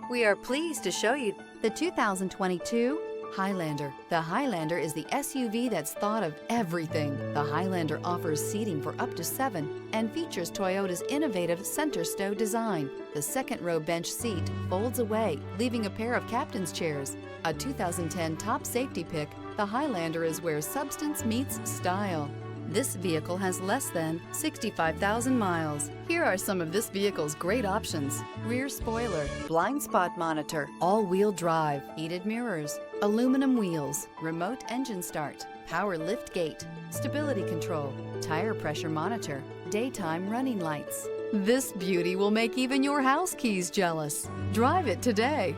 We are pleased to show you the 2022 Highlander. The Highlander is the SUV that's thought of everything. The Highlander offers seating for up to 7 and features Toyota's innovative center stow design. The second row bench seat folds away, leaving a pair of captain's chairs. A 2010 top safety pick, the Highlander is where substance meets style. This vehicle has less than 65,000 miles. Here are some of this vehicle's great options: rear spoiler, blind spot monitor, all-wheel drive, heated mirrors, aluminum wheels, remote engine start, power lift gate, stability control, tire pressure monitor, daytime running lights. This beauty will make even your house keys jealous. Drive it today.